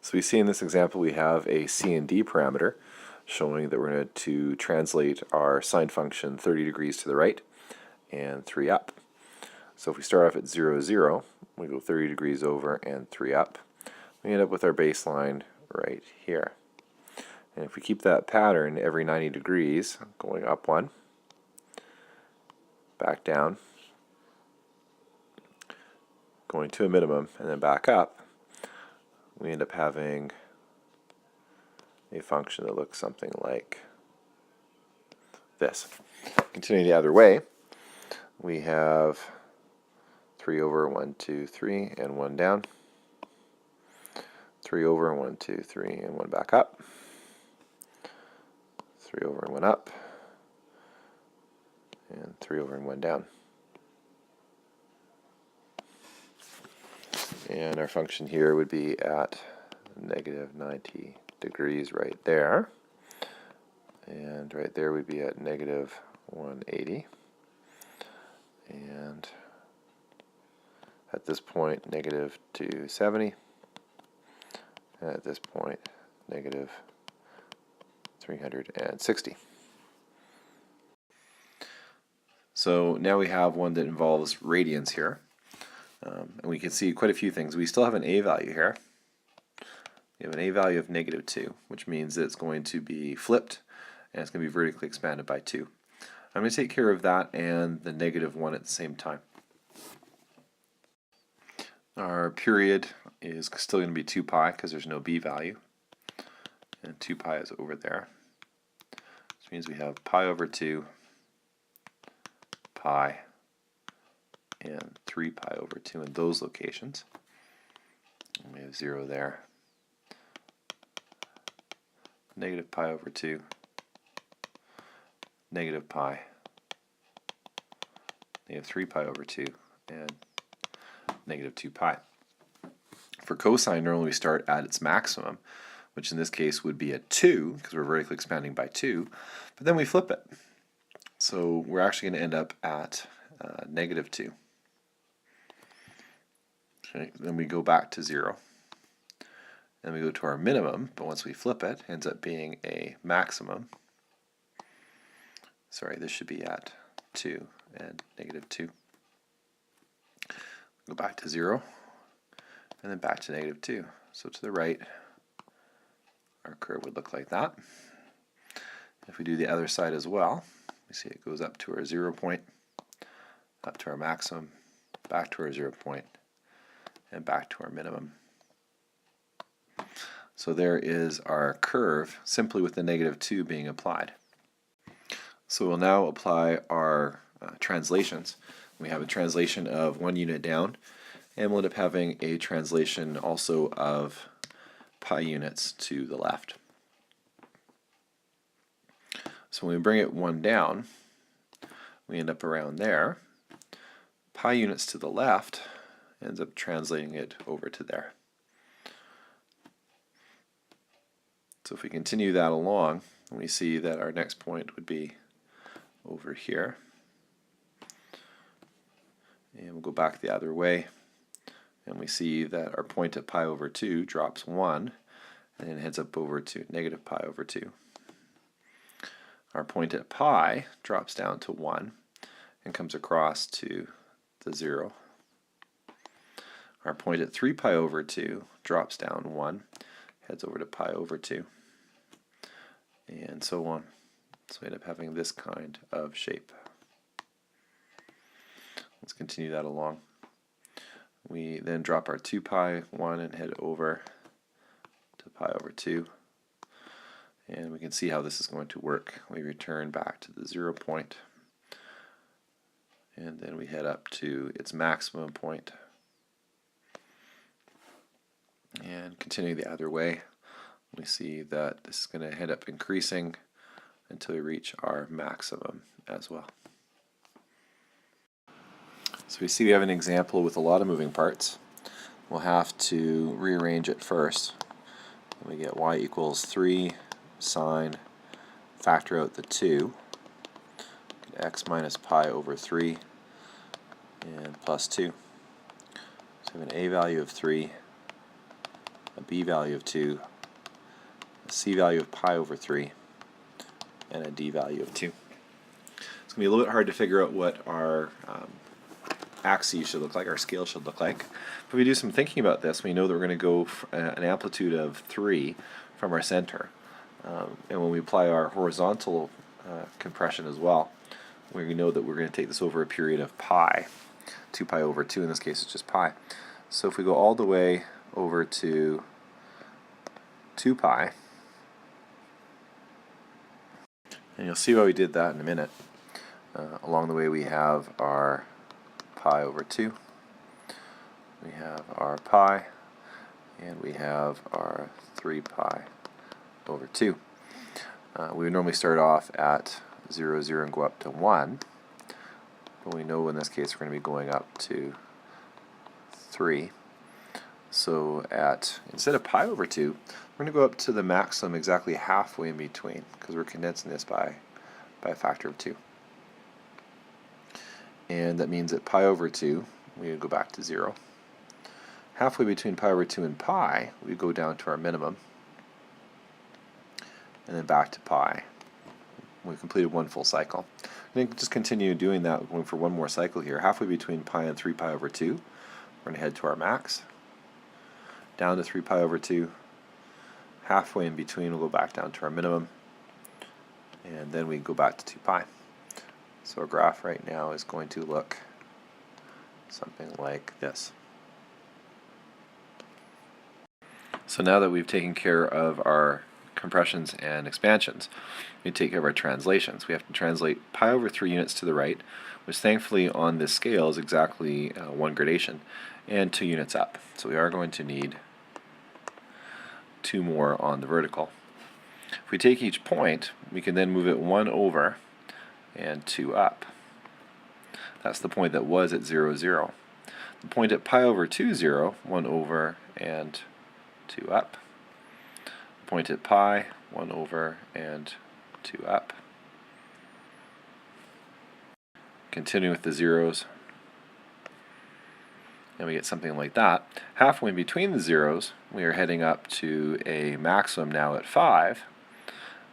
So we see in this example we have a C and D parameter showing that we're going to translate our sine function 30 degrees to the right and 3 up. So if we start off at 0, 0, we go 30 degrees over and 3 up, we end up with our baseline right here. And if we keep that pattern every 90 degrees, going up 1, back down, going to a minimum, and then back up, we end up having a function that looks something like this. Continuing the other way, we have 3 over, 1, 2, 3, and 1 down. 3 over, 1, 2, 3, and 1 back up. 3 over and 1 up. And 3 over and 1 down. And our function here would be at negative 90 degrees right there. And right there would be at negative 180. And at this point, negative 270. And at this point, negative 360. So now we have one that involves radians here. And we can see quite a few things. We still have an a value here. We have an a value of negative 2, which means that it's going to be flipped, and it's going to be vertically expanded by 2. I'm going to take care of that and the negative 1 at the same time. Our period is still going to be 2 pi because there's no b value, and 2 pi is over there. Which means we have pi over 2, pi, and 3 pi over 2 in those locations. And we have 0 there. Negative pi over 2, negative pi, negative 3 pi over 2, and negative 2 pi. For cosine, normally we start at its maximum, which in this case would be at 2, because we're vertically expanding by 2, but then we flip it. So we're actually going to end up at negative 2. Okay, then we go back to 0. Then we go to our minimum, but once we flip it, it ends up being a maximum. Sorry, this should be at 2 and negative 2. Go back to 0, and then back to negative 2. So to the right, our curve would look like that. If we do the other side as well, we see it goes up to our 0 point, up to our maximum, back to our 0 point, and back to our minimum. So there is our curve, simply with the negative 2 being applied. So we'll now apply our translations. We have a translation of 1 unit down, and we'll end up having a translation also of pi units to the left. So when we bring it 1 down, we end up around there. Pi units to the left ends up translating it over to there. So if we continue that along, we see that our next point would be over here. And we'll go back the other way, and we see that our point at pi over 2 drops 1, and then heads up over to negative pi over 2. Our point at pi drops down to 1 and comes across to the 0. Our point at 3 pi over 2 drops down 1, heads over to pi over 2, and so on. So we end up having this kind of shape. Let's continue that along. We then drop our 2 pi 1 and head over to pi over 2. And we can see how this is going to work. We return back to the 0 point, and then we head up to its maximum point. And continue the other way, we see that this is going to end up increasing until we reach our maximum as well. So we see we have an example with a lot of moving parts. We'll have to rearrange it first. We get y equals 3 sine, factor out the 2, get x minus pi over 3, and plus 2. So we have an a value of 3, a b value of 2, a c value of pi over 3, and a d value of 2. It's going to be a little bit hard to figure out what our axes should look like, our scale should look like. If we do some thinking about this, we know that we're going to go an amplitude of 3 from our center. And when we apply our horizontal compression as well, we know that we're going to take this over a period of pi, 2 pi over 2, in this case it's just pi. So if we go all the way over to 2 pi, and you'll see why we did that in a minute. Along the way we have our pi over 2, we have our pi, and we have our 3 pi over 2. We would normally start off at 0, 0 and go up to 1, but we know in this case we're going to be going up to 3. So instead of pi over 2, we're going to go up to the maximum exactly halfway in between, because we're condensing this by a factor of 2. And that means that pi over 2, we would go back to 0. Halfway between pi over 2 and pi, we go down to our minimum, and then back to pi. We completed one full cycle. And then just continue doing that, going for one more cycle here. Halfway between pi and 3 pi over 2, we're going to head to our max, down to 3 pi over 2, halfway in between we'll go back down to our minimum, and then we go back to 2 pi. So our graph right now is going to look something like this. So now that we've taken care of our compressions and expansions, we take care of our translations. We have to translate pi over 3 units to the right, which thankfully on this scale is exactly 1 gradation, and 2 units up. So we are going to need 2 more on the vertical. If we take each point, we can then move it 1 over and 2 up. That's the point that was at 0, 0. The point at pi over 2, 0, 1 over and 2 up. The point at pi, 1 over and 2 up. Continue with the zeros, and we get something like that. Halfway in between the zeros, we are heading up to a maximum now at 5,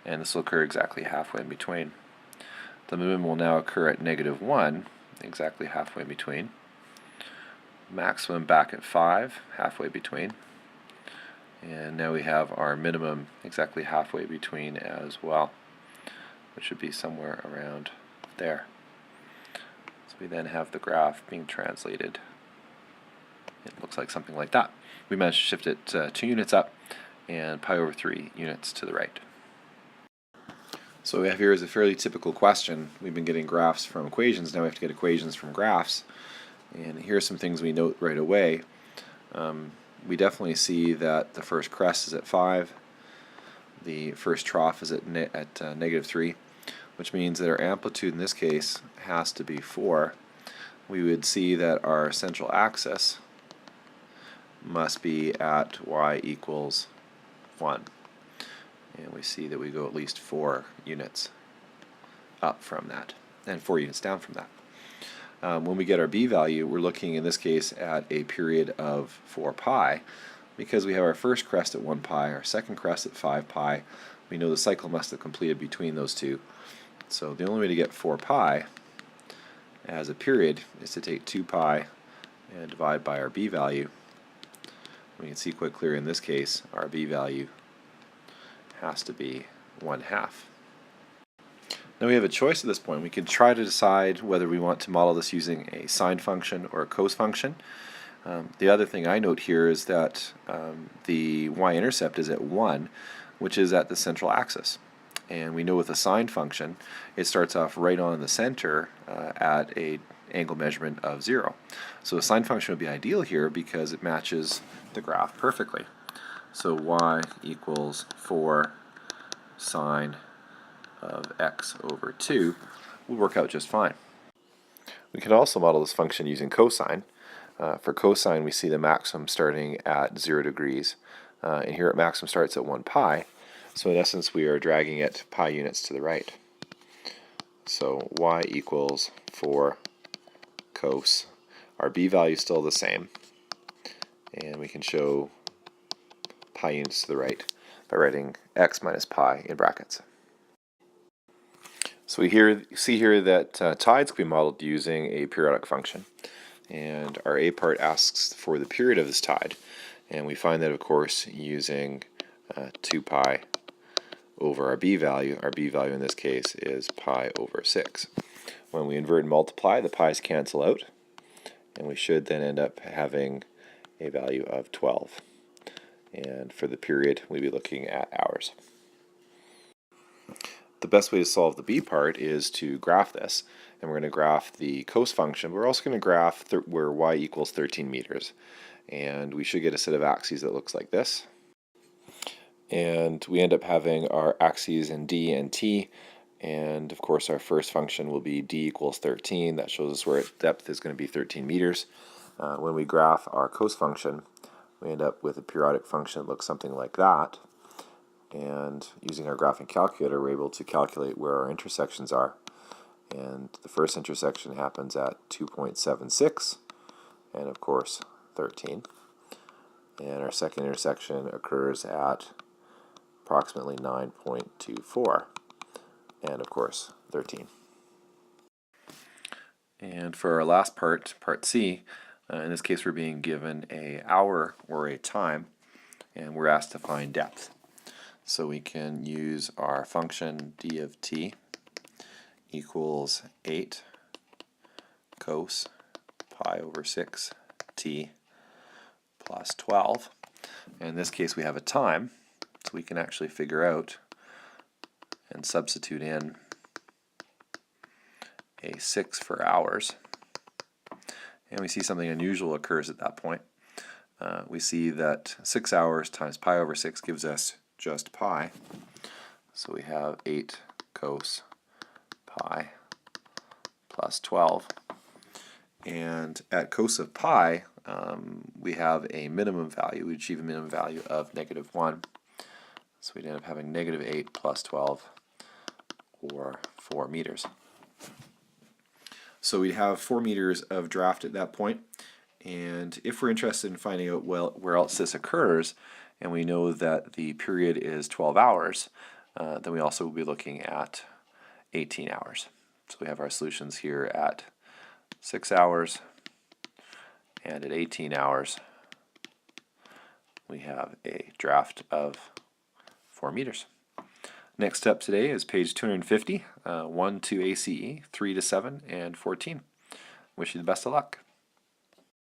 and this will occur exactly halfway in between. The minimum will now occur at -1, exactly halfway in between. Maximum back at 5, halfway between. And now we have our minimum exactly halfway between as well, which should be somewhere around there. So we then have the graph being translated. It looks like something like that. We managed to shift it 2 units up and pi over 3 units to the right. So what we have here is a fairly typical question. We've been getting graphs from equations, now we have to get equations from graphs. And here are some things we note right away. We definitely see that the first crest is at 5, the first trough is at -3, which means that our amplitude in this case has to be 4. We would see that our central axis must be at y equals 1. And we see that we go at least 4 units up from that, and 4 units down from that. When we get our b value, we're looking in this case at a period of 4 pi, because we have our first crest at 1 pi, our second crest at 5 pi. We know the cycle must have completed between those two. So the only way to get 4 pi as a period is to take 2 pi and divide by our b value. We can see quite clearly in this case our b value has to be 1/2. Now we have a choice at this point. We can try to decide whether we want to model this using a sine function or a cos function. The other thing I note here is that the y-intercept is at 1, which is at the central axis. And we know with a sine function, it starts off right on the center at an angle measurement of 0. So a sine function would be ideal here because it matches the graph perfectly. So y equals 4 sine of x over 2 will work out just fine. We can also model this function using cosine. For cosine, we see the maximum starting at 0 degrees, and here at maximum starts at 1 pi. So in essence, we are dragging it pi units to the right. So y equals 4 cos. Our b value is still the same, and we can show pi units to the right by writing x minus pi in brackets. So we see here that tides can be modeled using a periodic function. And our A part asks for the period of this tide. And we find that, of course, using 2 pi over our B value. Our B value in this case is pi over 6. When we invert and multiply, the pi's cancel out. And we should then end up having a value of 12. And for the period, we'd be looking at hours. The best way to solve the B part is to graph this. And we're going to graph the cos function. We're also going to graph where y equals 13 meters. And we should get a set of axes that looks like this. And we end up having our axes in d and t. And of course our first function will be d equals 13. That shows us where depth is going to be 13 meters. When we graph our cos function, we end up with a periodic function that looks something like that. And using our graphing calculator, we're able to calculate where our intersections are. And the first intersection happens at 2.76, and of course 13. And our second intersection occurs at approximately 9.24, and of course 13. And for our last part, part C, in this case we're being given an hour or a time, and we're asked to find depth. So we can use our function d of t equals 8 cos pi over 6 t plus 12. And in this case we have a time, so we can actually figure out and substitute in a 6 for hours. And we see something unusual occurs at that point. We see that 6 hours times pi over 6 gives us just pi. So we have 8 cos pi plus 12. And at cos of pi, we have a minimum value. We achieve a minimum value of -1. So we'd end up having -8 plus 12, or 4 meters. So we'd have 4 meters of draft at that point. And if we're interested in finding out where else this occurs, and we know that the period is 12 hours, then we also will be looking at 18 hours. So we have our solutions here at 6 hours, and at 18 hours we have a draft of 4 meters. Next step today is page 250, 1 to ACE, 3 to 7, and 14. Wish you the best of luck.